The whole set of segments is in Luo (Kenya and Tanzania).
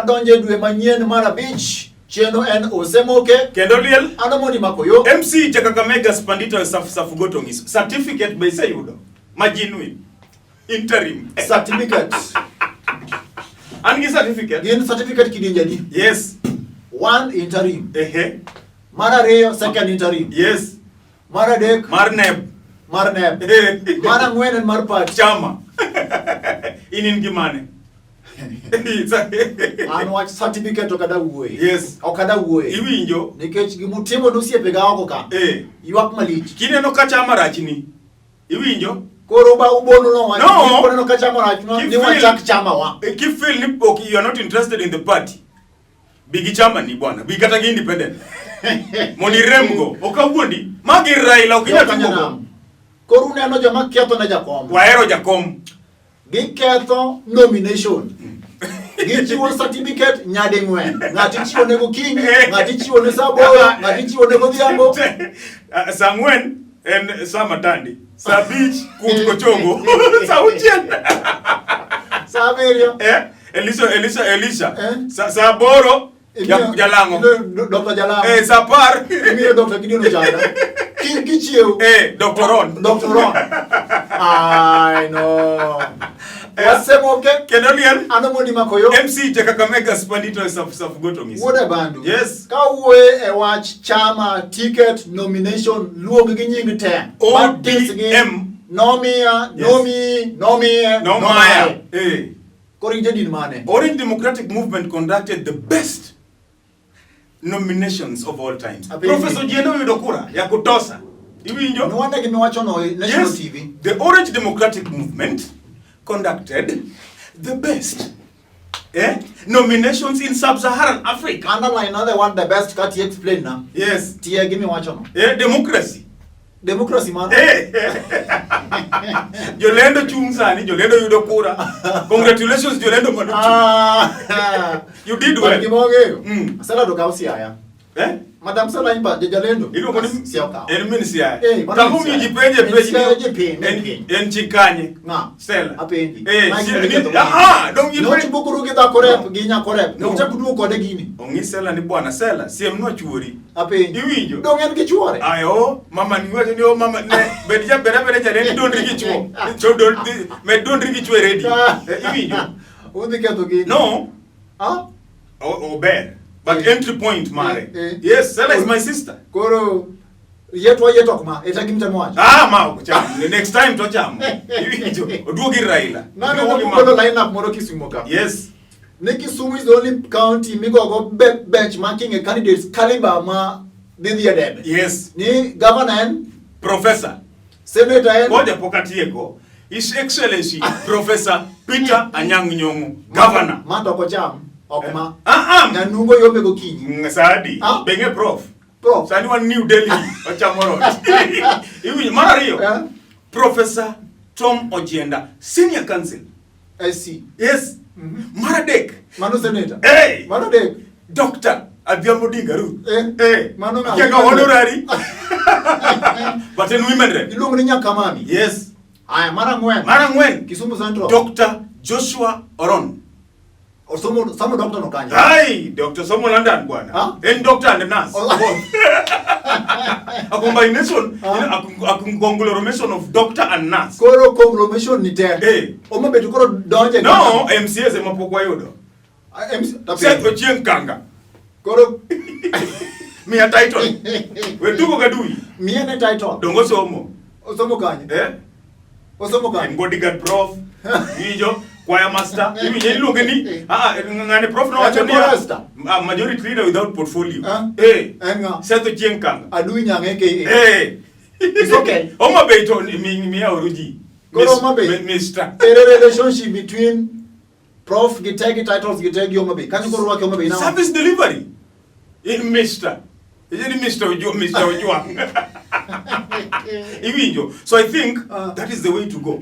wadonje dwe manyien mar abich. Chenro en Osemoke. Kendo liel. Anomoni makoyo. MC Chakakamega Spandito Safugotongis. Certificate by sayudo. Majinwi. Interim. Certificate. Angi certificate. Gin certificate kidinjani. Yes. One interim. Ehe. Mara reyo second interim. Yes. Mara dek. Marneb. Marneb. Mara ngwenen mar part. Chama. Inin gimane. An wach certificate okada wuoyi. Yes. Okada wuoyi. Iwinjo. Nikech gimutimo nosiepe ga oko ka. Ywak malich. Kineno ka chama rachni. Iwinjo. Koro ba ubono no wach. No. Kineno ka chama rachno ni wachak chama wa. If feel ni okay, you are not interested in the party. Bigi chama ni bwana. Bigi kata gi independent. Moni remgo. Okawuondi. Magi Raila okinya tugo. Koro uneno joma ketho na jakom. Wahero jakom. Giketho nomination. Gichiwo certificate nyadi ngwen. Ngati chiwo ne gokinyi, ngati chiwo ne saboro, ngati chiwo ne godhiambo. Sa ngwen en sa matandi. Sa bich kut kochongo. Sa uchiel. Sa abiriyo. Elisha. Sa boro jalango. Dr. Jalango. Sa par. Imiyo Dr. Gideon Chana. Kichiew. Dr. Ron. Dr. Ron. I know. Osemoke. Kendo liel. Anomoni makoyo. MC Chakakamega Spandito Safugotongis. Woda bandu. Yes. Ka wuoye e wach chama ticket nomination luong gi nying te. ODM. Nomia. Korinte din mane. Orange Democratic Movement conducted the best nominations of all times. Professor Jeno Yudokura ya kutosa. Iwinjo. Nwanda gimiwacho no National Yes. TV. The Orange Democratic Movement conducted the best nominations in sub-Saharan Africa. Underline another one, the best cut you explain now. Yes. Tia, give me watch on. Democracy. Democracy, man. Jolendo Chungsani, Jolendo Yudokura. Congratulations, Jolendo Manuchu. You did well. Sala do kausia. Madam Sala imba Jolendo. Ilo koni siaka. Enmini siya. Tamu jipenje en chikanye. Na. Sela. Apendi. Don't you know bukuru kita korep, ginya korep. No chakudu kode gini. Ongi Sela ni bwana Sela, siemno chuori. Apendi. Iwinjo. Dongen ke chuore. Ayo, mama niwaje ni mama ne bedja bere jare don rigi chuo. Chodol me don rigi chuo ready. Iwinjo. Undi ke to gini. No. Ober. But entry point mare. Yes, Sela is my sister. Koro yetok ma etagimta mwaje. Ma kucham. Next time to cham. Iwinjo. Oduogi Raila. Na kuko line up moro Kisumu ka. Yes. Kisumu is the only county me go benchmarking a candidate's caliber ma the dead. Yes. Ni governor and professor. Senator and Ngoja pokatieko. His Excellency Professor Peter Anyang' Nyong'o, Governor. Mato ko cham. Okma. Na nungo yombe go kinyi. Sadi. Benge prof. Sani one New Delhi. Ochamoro. Iwi marario. Professor Tom Ojienda, Senior Counsel. SC. Yes. Maradek. Mano Senator. Hey. Maradek. Doctor Adhiambo Dingaru. Mano nga. Kega honorary. But in women rep. Ilungu ni Nyakamami. Yes. Aya Mara Ngwen. Kisumu Central. Dr. Joshua Oron. Some doctor no kanya. Hi, Dr. Somo London bwana. And doctor and nurse. A combination, a conglomeration of doctor and nurse. Koro conglomeration ni te. Omo betu koro donje. No, MCS emapokwa yodo. Seto chieng kanga. Koro mi a title. We tuko gadui. Mi ene title. Dongo somo. Osomo kanya. Osomo kanya. Bodyguard prof. Ijo. Choir master. Iwi iluonge ni ngane prof no wacho ni majority leader without portfolio. Seto chieng kanga. Adui nyange ke. It's okay. Oma beito mi oruji. Koro oma be. Mr. Relationship between prof gitegi titles gitegi oma be. Kanyo koro wake oma be now. Service delivery. In Mr. Is it Mr. Ujua? Iwinjo. So I think that is the way to go.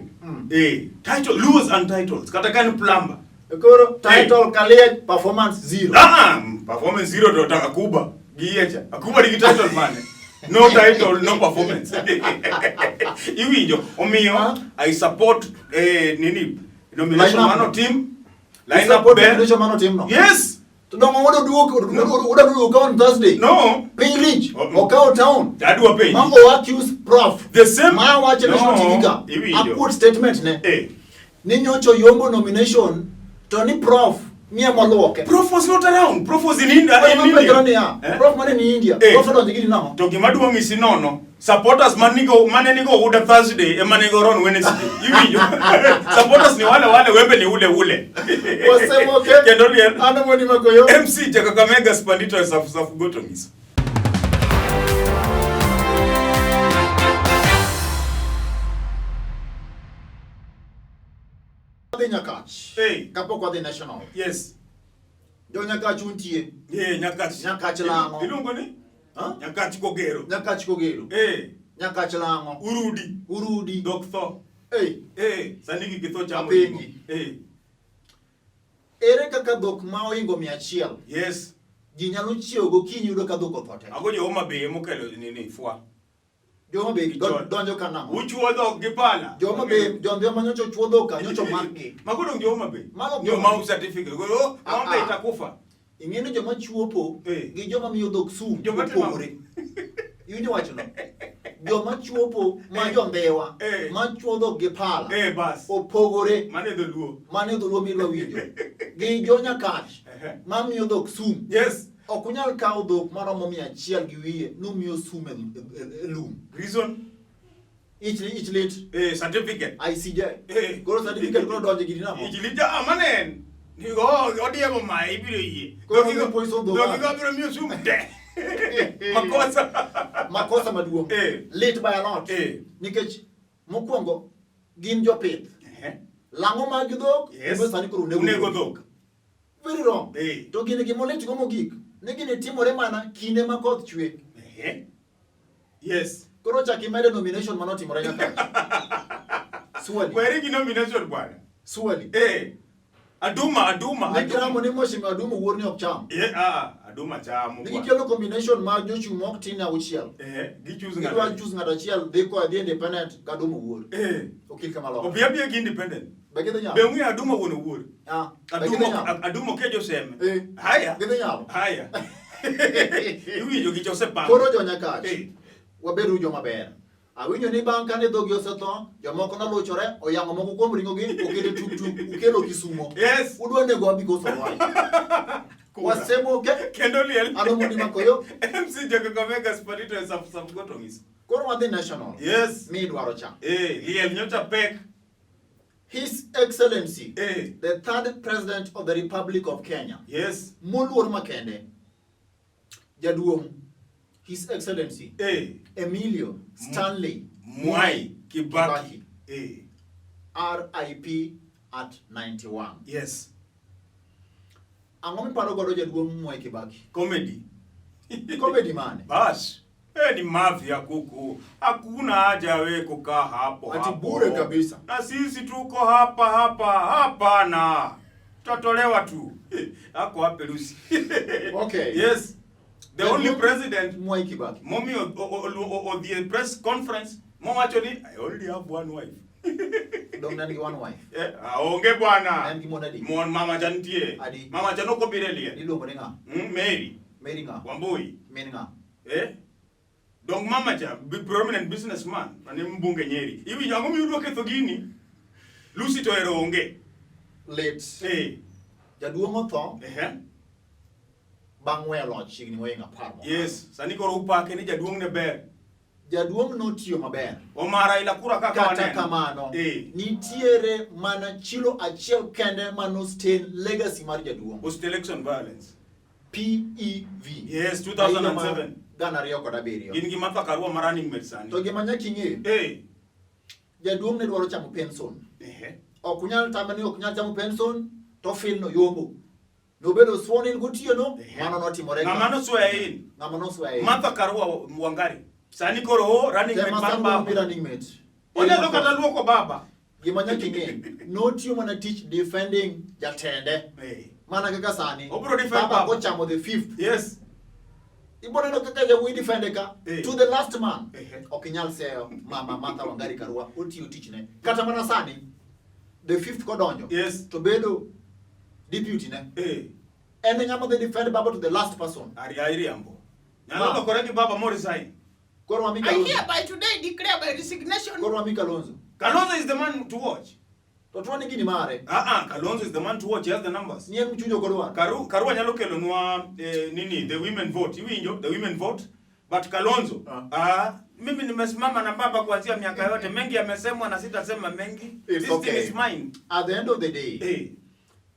Title, lose and titles. Katakani plumber. Koro title kalia performance 0. Performance 0 to Akuba. Giyecha. Akuba digi title man. No title, no performance. Iwinjo. Omiyo, I support nomination mano team. Line up nomination mano team no. Yes. To don't want to do on Thursday. No. Pay rich. Or cow town. That do a pay. Mambo accuse prof. The same. Ma watch national TV. A good statement ne. Eh. Ninyo cho yombo nomination. Tony prof. Mia Maloke. Prof was not around. Prof was in India. Prof man in India. Prof don't get now. Toki madua misi no. Supporters manigo uda Thursday, manigo on Wednesday. You supporters ni wale webe ni ule. Osemoke. Kendolian. Ano mwani makoyo. MC Jakakamega Spandito safu gotomis. Nyakach. Hey. Kapo kwa the national. Yes. Do nyakach untie. Nyakach. Nyakach lango. Ilungo ni? Nyakach kogero. Nyakach kogero. Nyakach lango. Urudi. Doctor. Saniki kitho cha apengi. Ere kaka dhok ma oingo 100. Yes. Ji nyalo chiewo gokinyi yudo ka dhok othote. Ago jo Homa Bay mokelo nini fwa. Jo Homa Bay donjo kanamo. Uchuo dhok gi pala. Jo Homa Bay jondio manyocho chuo dhok ka nyocho makgi. Mago jo Homa Bay. Jo mau certificate. Go Homa Bay itakufa. Ingene joma chuopo gi joma miyo dhok sum opogore. Yunyo wacho no. Joma chuopo ma jo mbewa ma chuo dhok gi pala. Bas. Opogore. Mane dholuo. Mane dholuo midwa winjo. Gi jo nyakach. Ma miyo dhok sum. Yes. Okunyal kawo dhok maromo 100 gi wiye numiyo sum e lum. Reason? Ich lit. Certificate. ICJ. Goro certificate goro donje gidi namo. Ich lit amanen. Nigo odiemo mai ibiro yie. Goro poiso do. Dogi gabiro miyo sum de. Makosa maduong. Late by a lot. Nikech mokwongo gin jopith. Lango mag dhok. Yes. Sani koro nego dhok. Very wrong. To gine gimolet go mogik. Negine timore mana kinde ma koth chwe. Yes. Koro chaki mede nomination manotimore nyaka. Swali. Where gi nomination bwana? Swali. Aduma. Nekiramo ni moshi Aduma wuor ni ok cham. Aduma chamo. Nigi kelo combination mag jochung mok tin auchiel. Gi choose ngada. Gi choose ngada achiel dhi ko adhi independent Aduma wuor. Okil kamalo. Obia gi independent. Begede nyalo. Bengi Aduma wono wuor. Aduma ke Josem. Haya. Begede nyalo. Haya. Iwinjo gi Joseph Bang. Koro jo nyakach. Waberu jo maber. Awinjo ni bang kane dhogi osetho, jomoko noluchore, oyango moko kuom ringo gi, okelo tuk, ukelo Kisumo. Yes. Udwa nego because of why. Osemoke. Kendo liel. Ano mundi makoyo. MC Jakakamega Spandito safu gotomis. Koro wadhi national. Yes. Mi dwaro cha. Liel nyocha pek. His Excellency, the third President of the Republic of Kenya. Yes. Moluor makende. Jaduong. His Excellency, Emilio Stanley Mwai Kibaki. RIP at 91. Yes. Angomi paro godo jaduong Mwai Kibaki. Comedy. Comedy man. Bas. Ni mafia kuku. Hakuna haja wewe kukaa hapo. Ati bure kabisa. Na sisi tuko hapa na tutatolewa tu. Hako hapo Lucy. Okay. Yes. The only president Mwai Kibaki. Mommy or the press conference, Mom actually, I only have one wife. Don't nani one wife. Onge bwana. Nani monadi. Mon mama jantie. Adi. Mama janoko birelia. Nilo morenga. Mary. Mary nga. Wambui. Mary nga. Donc mama ja prominent businessman, ani mbunge Nyeri. Iwi yango mi udoke thogini. Lucy to ero onge. Late. Jaduong otho. Bang welo chigni wenga parmo. Yes, sani koro upake ni jaduong ne ber. Jaduong no tiyo maber. Omara ila kura kaka wanen. Kata kamano. Nitiere mana chilo achiel kende mano stain legacy mar jaduong. Post election violence. PEV. Yes, 2007. Gana riyo koda biriyo. Gin gi matha karua marunning medicine. To gima nyaki ng'e. Jaduong ne dwaro chamo pension. Okunyal tamani okunyal chamo pension to fil no yombo. Nobedo sworn in gotiyo no, mano notimore. Ngama no swear in. Matha karua Wangari. Sani koro running mate mar baba. Running mate. Onyalo kata luoko baba. Gima nyaki ng'e. No tiyo mana teach defending jatende. Mana kaka sani. Obro defend baba. Go chamo the 5th. Yes. Ibona no kaka ja we defend ka to the last man. Okinyal seyo mama Martha Wangari Karua otiyo teach ne. Kata mana sani the 5th kodonjo. Yes. To bedo deputy ne. And ng'ama dhi defend baba to the last person. Ariambo. Nyalo koregi baba mo resign. I hereby today declare by resignation. Kalonzo is the man to watch. Kalonzo is the man to watch. He has the numbers. Karu anyalo kelo nwa nini the women vote. Iwinjo the women vote. But Kalonzo mimi nimesimama na baba kuanzia miaka yote. Mengi yamesemwa na sitasema mengi. This thing is mine. At the end of the day,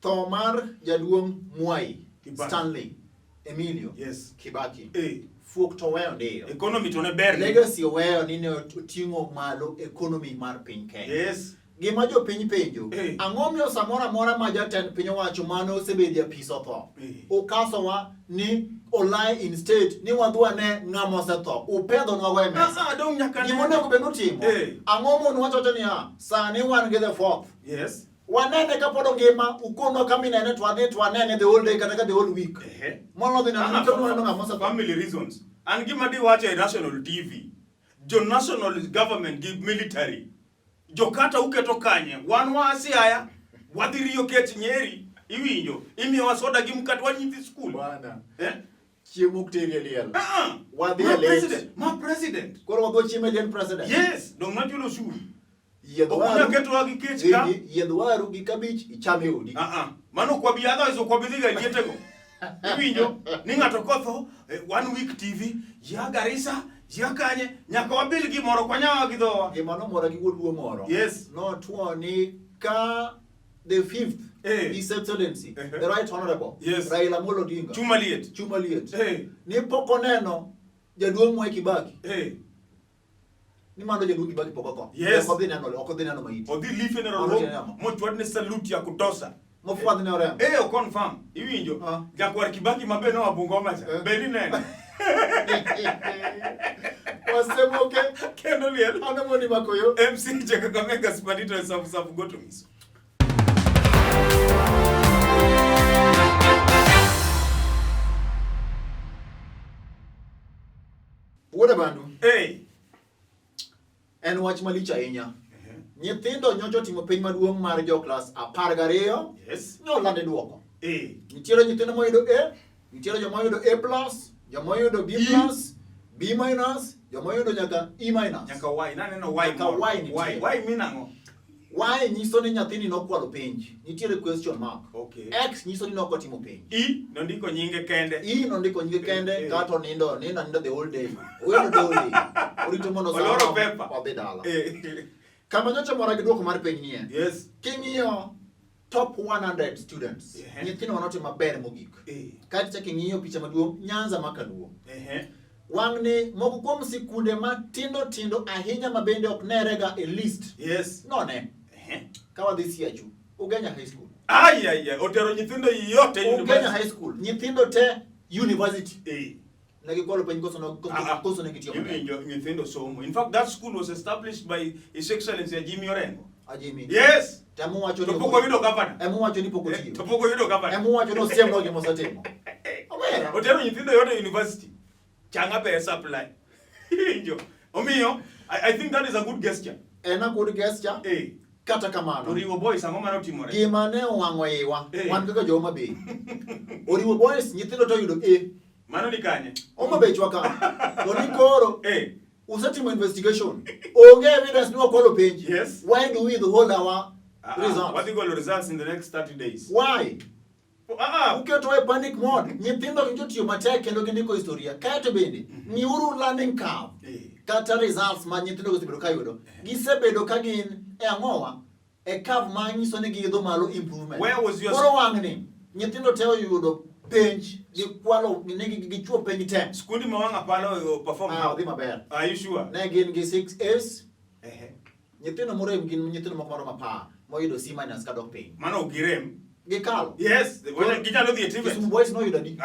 Tomar Jaduong Mwai Stanley Emilio Kibaki fuok to weyo ndio economy to ne ber legacy weyo nini otingo malo economy mar piny Kenya. Yes. Gima jo piny penjo ang'omio samora mora ma jatend piny owacho mano osebedia piso tho okaso wa ni olai in state ni wadhwa ne ng'amo se tho upedho nwa we mesa dong nyaka gimo ne ko beno timo ang'omo ni wacho ni sani wan ge the fourth. Yes. Wanene ka podo ngima ukono kami nene twanene the whole day kata the whole week. Mono dina nitono ng'amo se family reasons and gima di wacho national TV jo national government give military jokata uketo kanye wan wasi haya wadhirio ket Nyeri iwinjo imiyo wasoda gi mkat wa nyithi school bwana chiemo ktere liel ma president koro wabo chiemo liel president. Yes dong na chulo shuru yedwaru keto wagi kech ka yedwaru gi kabich ichame udi mano kwa biadha iso kwa bidhiga lietego iwinjo ni ng'ato kotho one week TV ya Garissa ya kanye nyaka wabil gi moro kwa nyawa gi dhowa gimano moro gi wuoduo moro. Yes. No tuo ni ka the fifth His Excellency the Right Honorable Raila Amolo Odinga Chumaliet ni poko neno Jaduong Mwai Kibaki ni mando Jaduong Kibaki poko tho. Yes. Okodhi neno maiti odhi life ne rolo mo chwadne salute ya kutosa mofwadh ne orem o confirm iwinjo jakwar Kibaki mabe no Bungoma cha beli nene Osemoke kendo liel anamoni makoyo MC Kakamega Spadito safu goto miso. Wuoda bandu en wach malich ahinya. Nyithindo nyocho timo piny maduong' mar jo class 12 nyolande duoko. Nitiere nyithindo moyudo A, nitiere joma oyudo A+, joma oyudo B+, B-, joma oyudo nyaka E-. Nyaka Y, naneno Y. Y minango. Y nyiso ni nyathini nokwalo penj. Nitiere question mark. X nyiso ni nokotimo penj. E nondiko nyinge kende. Kato nindo the whole day. Oyo the whole day. Orito mono sa. Oloro pepa. Obedala. Kama nyocha mora gi duoko mar penj nie. Yes. King'iyo top 100 students. Nyithindo manote maber mogik. Kati chaki ng'iyo picha maduong' Nyanza makaduo. Wang'ni moko kuom sikunde matindo ahinya mabende ok nerega a list. Yes. None. Kawa this year chu. Ugenya High School. Otero nyithindo yote university. Ugenya High School. Nyithindo te university. Nagikolo penj koso negitiyo. Nyithindo somo. In fact, that school was established by His Excellency Jimmy Orengo. Jimmy. Yes. Tamu wacho ni poko yudo governor. Emu wacho ni poko tiyo. Poko yudo governor. Emu wacho no siem no gimo satimo. Otero nyithindo yote university. Changa pe supply. Omiyo, I think that is a good gesture. A good gesture. Kata kamano. Oriwo boys angoma no timore. Gima ne owang'o iwa. Wan kaka joma be. Oriwo boys nyithindo to yudo A. Mano ni kanye. Oma be chwaka. To ni koro. Usetimo investigation. Onge evidence ni wakwalo penj. Yes. Why do we hold our results? What do you results in the next 30 days? Why? Uketo e panic mode. Nyithindo kinjo tiyo matek kendo gindiko historia. Kaeto bende miuru learning curve. Kata results ma nyithindo gosebedo kayudo. Gisebedo ka gin e ang'owa e curve ma nyiso ni giidho malo improvement. Where was your koro wang'ni nyithindo te oyudo penj gikwalo gichuo penj te. Skundi ma wang'a palo perform odhi maber. Are you sure? Ne gin gi 6 A's. Nyithindo morem gin nyithindo moko maro mapar moyudo C- kadok piny. Mano girem. Gikalo. Yes, when ginyalo dhi TV. Kisumu boys no yudo di.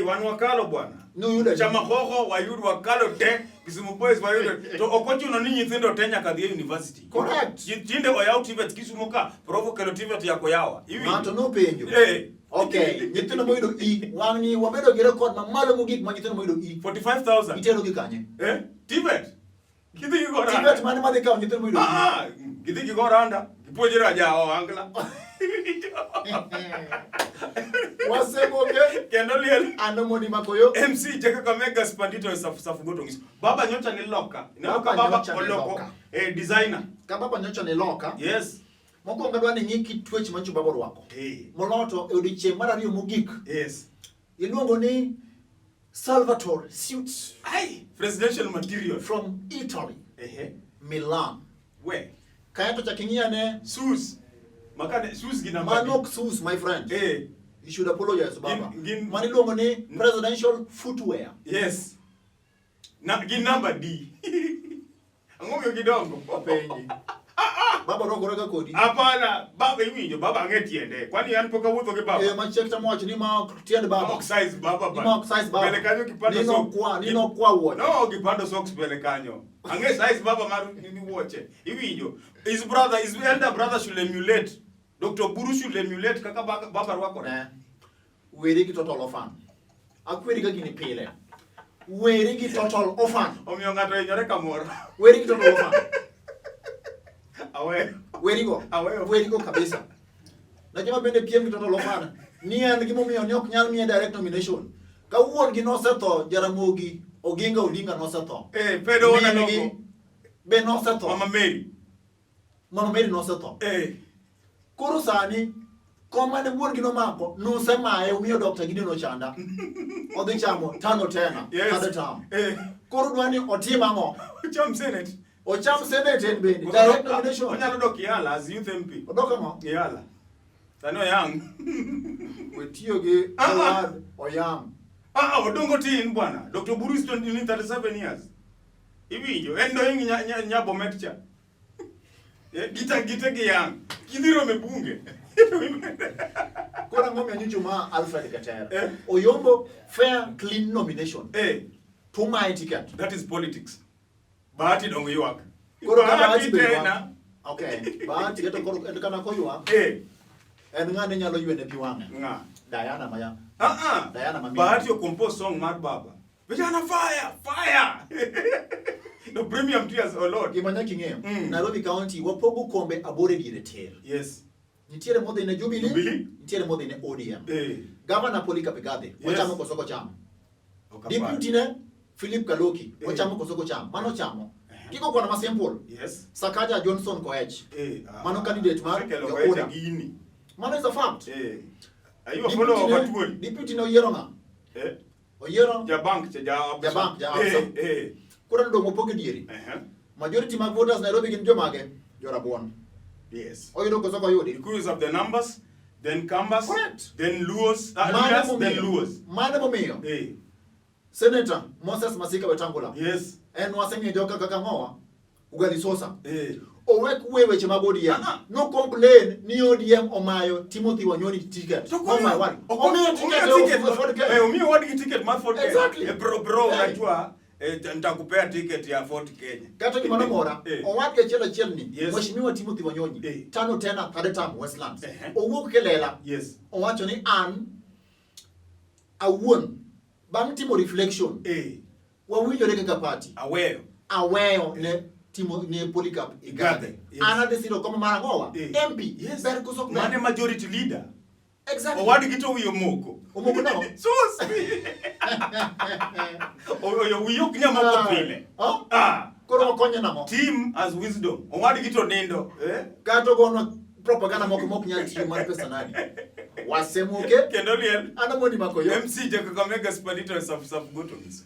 Wan wakalo bwana. No yudo. Chama hoho wayudo wakalo te. Kisumu boys wayudo. To okochuno ni nyithindo te nyaka dhi university. Correct. Tinde oyaw TV Kisumu ka provo kelo TV yako yawa. Mato no penjo. Okay, nyithindo moyudo E. Wang'ni wabedo gi record mamalo mogik ma nyithindo moyudo E. 45,000. Itero gi kanye? Tibet. Kidhi gi goranda. Tibet mane madhi kawo nyithindo moyudo E. Kidhi gi goranda. Gipuonjira jawo angla. Osemoke kendo liel anomoni makoyo MC Jeka Kamega Spandito safu goto ngis. Baba nyocha ni loka. Baba Baba nyocha ni oloko loka. Designer. Ka baba nyocha ni loka. Yes. Mokwongo adwa ni ng'iki twech mancho baba rwako. Moloto e odiochieng' mar ariyo mogik. Yes. Iluongo ni Salvatore suits. Ai, presidential material From Italy. Milan. Where? Kaya to chaking'iane Sus. Makane sus gina Manok sus, my friend. You should apologize, Baba. Maniluongo ni presidential footwear. Yes. Na gin number D. Ang'omiyo gidongo. Penyi. Baba rogore ga kodi. Hapana, baba iwinjo, baba ang'e tiende. Kwani an pok awuotho gi baba. Machekta mwacho ni ma tiende baba. Mock size baba ba. Ni mock size baba. Pele kanyo kipando socks. Nino kwa wuoche. No, kipando socks pele kanyo. Ang'e size baba mar ni wuoche. Iwinjo. His brother, his elder brother should emulate. Dr. Buru should emulate kaka baba rwako. Weri gi total ofan. Akweri ga gini pile. Weri gi total ofan. Omiyo ng'ato hinyore kamoro. Weri gi total ofan. Awe. Weri go kabisa. Najua bende piem gi total ofan. Ni en gimomiyo ni ok nyal miye direct nomination. Ka wuon gi nosetho, Jaramogi Oginga Odinga nosetho. Pedo ona nogo. Be nosetho. Mama Mary nosetho. Koro sani koma ne wuon gi nomako nusemaye umiyo Dr. Gideon Ochanda. Odhi chamo tano tena. Third term. Koro dwani otim ang'o? Ocham Senate en bende. Direct nomination. Onyalo dok Yala as youth MP. Odok ang'o? Yala. Sano yang. Wetiyo gi award oyam. Odongo tin bwana. Dr. Buru is 37 years. Iwinjo, endo hingi nyabo metcha. Gita gi yang. Kidhiro me bunge. Kora ng'omya nyucho ma Alfred Katera. Oyombo fair clean nomination. Tumae ticket. That is politics. Bahati dong yuak. Koro ka bahati tena. Okay. Bahati eto koro kana ko yuak. En ng'ane nyalo ywene pi wang'e. Ng'a? Diana Maya. Diana Mami. Bahati yo compose song mar baba. Vijana fire. No premium tears oh Lord. Gimanya king'eyo. Nairobi County wapogo kombe abore diere ter. Yes. Nitiere modhi ne Jubilee. Nitiere modhi ne ODM. Governor Polika Pegade. Ochamo kosoko chamo. Deputy ne Philip Kaloki. Ochamo kosoko chamo. Mano chamo. Kiko kwa na masample. Yes. Sakaja Johnson Koech. Mano candidate mar Koech gini. Mano is a fact. Are you a follower of Atwoli? Deputy no yero nga. Oyero. Ja bank. Kura ndo mopoke dieri. Majority mag voters Nairobi gin jomage. Jorabuon. Yes. Oyudo kosoko yudi. Because of the numbers, then Kambas, Correct. then Luos, then Luos. Mane momiyo. Senator Moses Masika Wetangula. Yes. En wasenye joka kaka ngowa. Ugali sosa. Owek weche mag ODM. No complain ni ODM omayo Timothy Wanyoni ticket. Oh my word. Omiyo ticket. Omiyo wadi ticket ma 40 Kenya. Exactly. Bro, unajua nitakupea ticket ya 40 Kenya. Kato kimano mora. Owake chela ni. Yes. Mheshimiwa Timothy Wanyoni. Tano tena third term Westlands. Owuok kelela. Yes. Owacho ni an awuon bang timo reflection. Wawinjore kaka party. Aweyo ne Timo ne Polycarp Igade. Ana desiro kama mara ngowa. MP. Yes. Ber kusok Mane majority leader. Exactly. Owadi gito Osemoke. Omoko nao. Sus. Uyok nyamoko pile. Koro wakonye namo. Team as wisdom. Owadi gito nindo. Kato gono propaganda moko nyal tiyo mar pesa nadi. Osemoke. Kendo liel. Anomoni makoyo. MC Jeka Kamega Spandito safu goto ngis.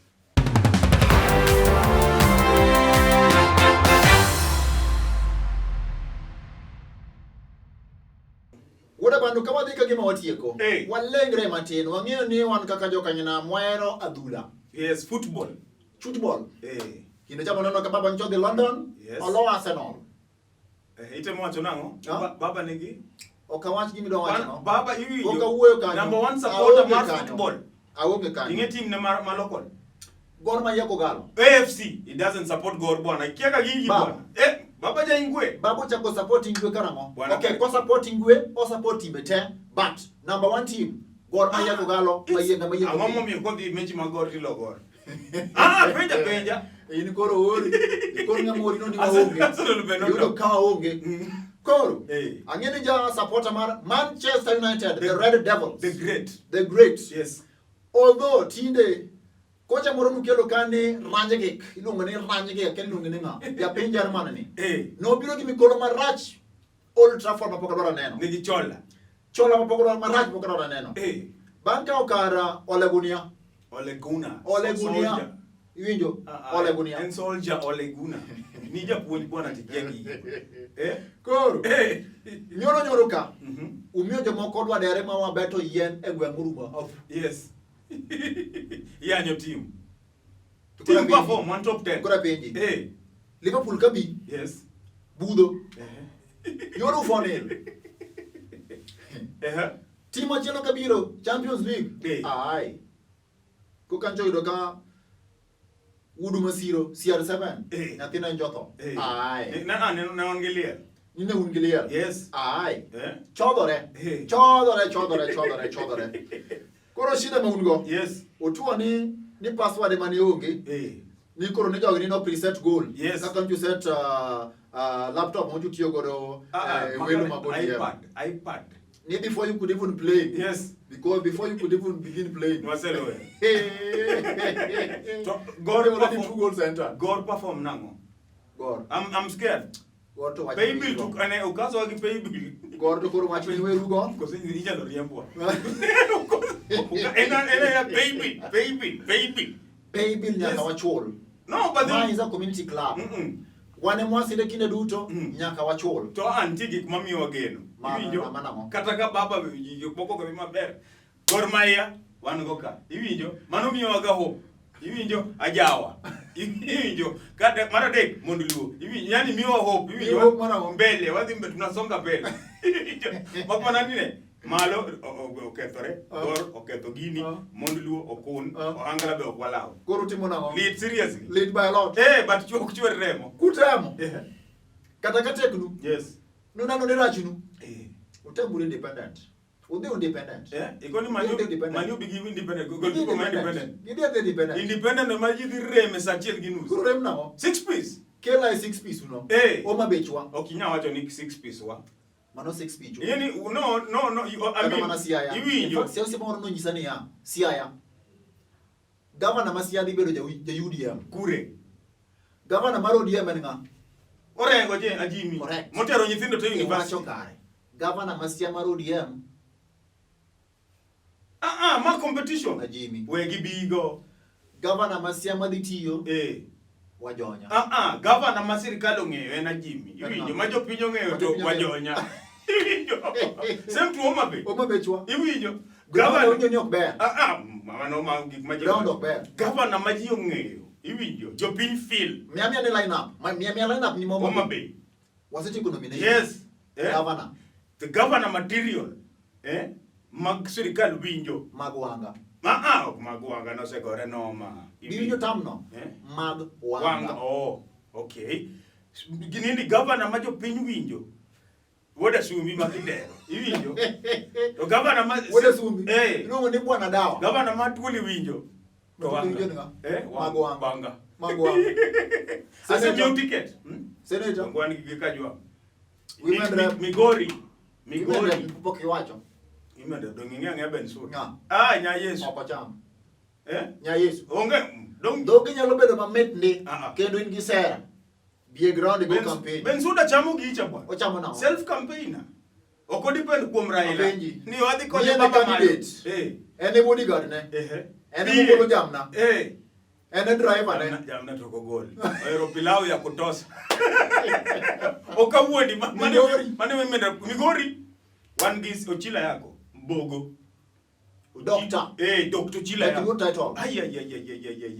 Woda bandu kama dhika gima watieko. Walengre matin. Wang'eyo ni wan kaka jokanyina mwero adhula. Yes, football. Kinde chamo nono ka baba nchodhi London. Yes. Olo Arsenal. Ite mwacho nango? Baba nigi? Okawach gimi do wacho no. Baba iwinjo. Okawuoyo kanyo. Number 1 supporter mar football. Aonge kanyo. Inge team ne ma local. Gor Mahia Kogalo. AFC, it doesn't support Gor bwana. Kiaka gigi bwana. Baba ja Ingwe. Babu chako support Ingwe karamo. Okay, ko support Ingwe, o support Ibete, but number 1 team Gor Mahia Kogalo, Mayenga. Angomo mi ko di mechi magor ti logor. Penja. Ini koro ori. Koro ngamori no ni waonge. Yudo kawa onge. Koro. Angeni ja supporter mar Manchester United, the Red Devils. The great. Yes. Although tinde kocha moro mukelo kane ranjegik, iluongo ni ranjegik, ken iluongo ni nga. Ja piny Jerman ni. No biro gi mikolo marach Old Trafford mapok adwaro neno. Nigi chola. Chola mapok adwaro marach mapok adwaro neno. Bang' ka okara Ole Gunnar. Iwinjo? Ole Gunnar. En soldier Ole Gunnar. Ni japuonj bwana tijegi. Koro. Nyoro ka. Umiyo jomoko dwa dere ma wabeto yien e gweng' Muruma. Yes. Yanyo team. Team perform one top 10. Kora penji. Liverpool kabi. Yes. Budho. Nyoro fonel. Team achielo kabiro Champions League. Ai. Kukancho yudo ka Udu Masiro CR7 Nathina njotho. Ai. Na ongelier. Nine ungelier. Yes. Ai. Chodore. Koro shida ma ungo. Yes. Otuo ni password mane onge. Ni koro ne jogi no preset goal. Yes. Kaka you set laptop mo tiyo godo welo mabodi. iPad. Ni before you could even play. Yes. Because before you could even begin playing. Marcelo. God already 2 goals entered. God perform nango. God. I'm scared. God to watch. Pay bill to ane ukaso wagi pay bill. God to koro watch ni weru go. Because ija lo riembwa. Ena pay bill. Pay bill nyaka wachol. No, but then is a community club. Wane mwaside kine duto nyaka wachol. To antigi kumami wageno. Iwinjo kata ka baba yopoko kwa maber. Gor Mahia wan go ka. Iwinjo mano miyo waga hope. Iwinjo ajawa. Iwinjo kata mara dek monduluo. Iwinjo yani miyo hope. Iwinjo mbele wadhi mbele tunasonga mbele. Mapana nine malo okethore gor oketho gini monduluo okun angala be okwalao. Koro timo nango. Lead seriously. Lead by a lot. But chwe remo. Kutemo. Kata kateknu. Yes. Nuna no nerachunu. Utembure independent. Ude independent. Ikoni manyu bigi independent. Go independent. Independent. Independent ma jidi reme sachiel ginus. Kuro rem nao. 6 piece. Kela 6 piece uno. Oma bechwa. Okinya wacho ni 6 piece wa. Mano 6 piece. Yani no I mean. Iwinjo. Sio moro no nyisani ya. Siaya. Gavana masia di bedo ja UDM. Kure. Gavana maro ODM nga. Orengo je ajimi. Motero nyithindo to university. Gavana masia maro ODM. Ma competition. Ajimi. Wegi bigo. Gavana masia madhitiyo. Wajonya. Gavana masirikal ong'eyo en ajimi. Iwinjo ma jopiny ong'eyo to wajonya. Iwinjo. Same to Oma bechwa. Iwinjo. Gavana onyo nyok ber. Mano ma gik ma jopiny ber. Gavana ma ji ong'eyo. Iwinjo. Jopiny feel. Mia ni line up. Mia line up ni Oma Bay. Wasetieko nomination. Yes. Governor. The governor material. Mag sirikal winjo. Magwanga. Magwanga no se gore noma. Winjo tamno. Magwanga. Okay. Ginindi governor ma jopiny winjo. Woda sumbi makidero. Iwinjo. To governor ma woda sumbi. Iluongo ni bwana dawa. Governor ma twoli winjo. To wanga. Magwanga. Magwanga. Ase new ticket. Senator. Ngwani gikajwa. Migori. Poki wacho. Imende donginge ngeben su. Nya Yesu. Opacham. Nya Yesu. Onge dogi nyalo bedo mamit ndi kendo in gi sera. Bie ground go campaign. Bensuda chamo gicha bwa. Ochamo nao. Self campaigner. Oko depend kuom Raila. Ni wadhi konyo baba candidate. Ene bodyguard ne. Ene mugolo jamna. Ene driver ne. Jamna to gol. Ero pilau ya kutosa. Okawuodi mane Migori. One gis ochila yako. Mbogo. Doctor. Doctor Chila yako. Title.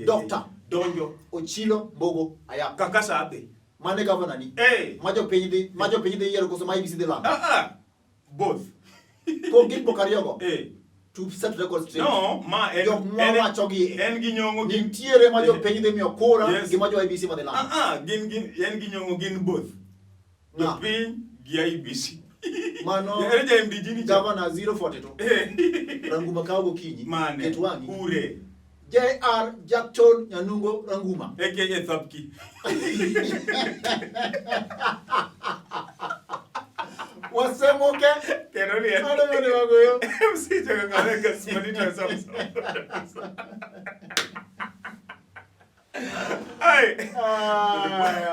Doctor. Donjo. Ochilo Mbogo ayako. Kakasa ape. Mane governor ni. Majo penyide yero koso mai bisi de la. Both. Ko git bokariogo. To set record straight. No, en gi nyongo gin tiere majo penyide mi okora gi majo IBC ma de la. En gi nyongo gin both. No pin gi IBC. Mano. Ereja MDG Governor 042. Ranguma kago kinyi. Ketwangi. Ure. JR Jackson Nyanungo Ranguma. AKA Thapki. Osemoke. Keroli. Ano mani wagoyo. Msije kakareka simanito Samson. Ai. Ai,